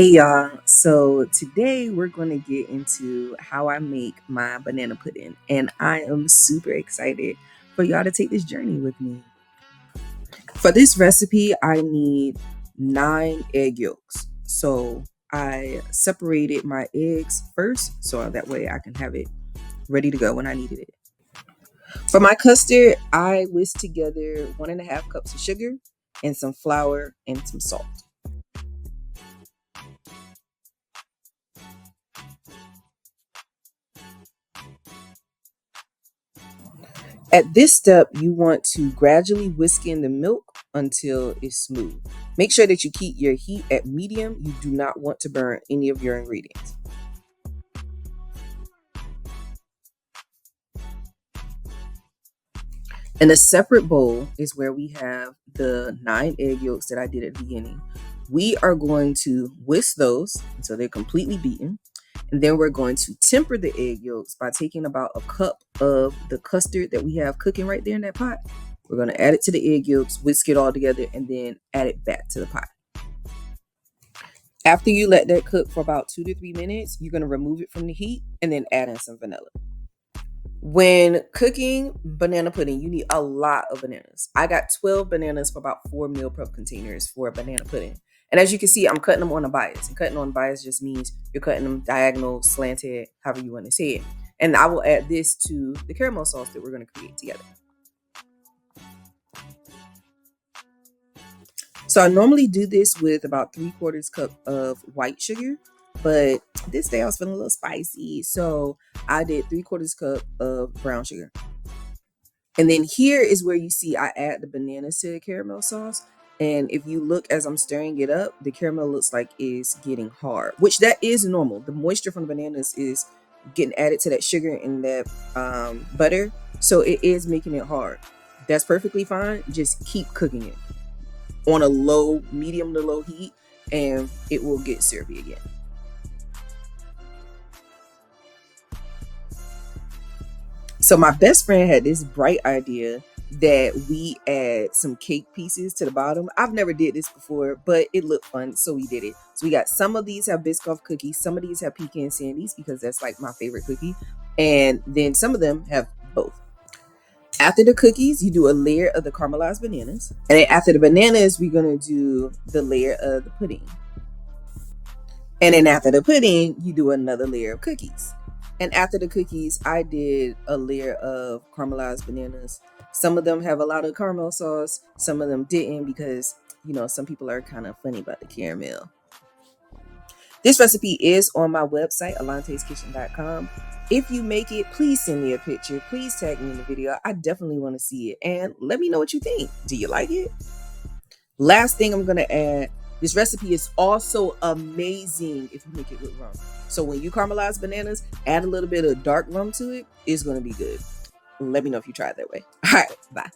Hey y'all, so today we're going to get into how I make my banana pudding, and I am super excited for y'all to take this journey with me. For this recipe, I need 9 egg yolks. So I separated my eggs first so that way I can have it ready to go when I needed it. For my custard, I whisked together 1.5 cups of sugar and some flour and some salt. At this step, you want to gradually whisk in the milk until it's smooth. Make sure that you keep your heat at medium. You do not want to burn any of your ingredients. In a separate bowl is where we have the 9 egg yolks that I did at the beginning. We are going to whisk those until they're completely beaten. And then we're going to temper the egg yolks by taking about a cup of the custard that we have cooking right there in that pot. We're going to add it to the egg yolks, whisk it all together, and then add it back to the pot. After you let that cook for about 2 to 3 minutes, you're going to remove it from the heat and then add in some vanilla. When cooking banana pudding, you need a lot of bananas. I got 12 bananas for about 4 meal prep containers for a banana pudding. And as you can see, I'm cutting them on a bias. And cutting on bias just means you're cutting them diagonal, slanted, however you want to say it. And I will add this to the caramel sauce that we're going to create together. So I normally do this with about 3/4 cup of white sugar, but this day I was feeling a little spicy, so I did 3/4 cup of brown sugar. And then here is where you see I add the bananas to the caramel sauce. And if you look as I'm stirring it up, the caramel looks like it's getting hard, which that is normal. The moisture from the bananas is getting added to that sugar and that butter. So it is making it hard. That's perfectly fine. Just keep cooking it on a low, medium to low heat, and it will get syrupy again. So my best friend had this bright idea that we add some cake pieces to the bottom. I've never did this before, but it looked fun, so we did it. So we got some of these have Biscoff cookies, some of these have pecan sandies because that's like my favorite cookie, and then some of them have both. After the cookies, you do a layer of the caramelized bananas, and then after the bananas, we're gonna do the layer of the pudding. And then after the pudding, you do another layer of cookies. And after the cookies, I did a layer of caramelized bananas. Some of them have a lot of caramel sauce, some of them didn't because, some people are kind of funny about the caramel. This recipe is on my website, alanteskitchen.com. If you make it, please send me a picture. Please tag me in the video. I definitely want to see it. And let me know what you think. Do you like it? Last thing I'm going to add, this recipe is also amazing if you make it with rum. So when you caramelize bananas, add a little bit of dark rum to it. It's going to be good. Let me know if you try it that way. All right, bye.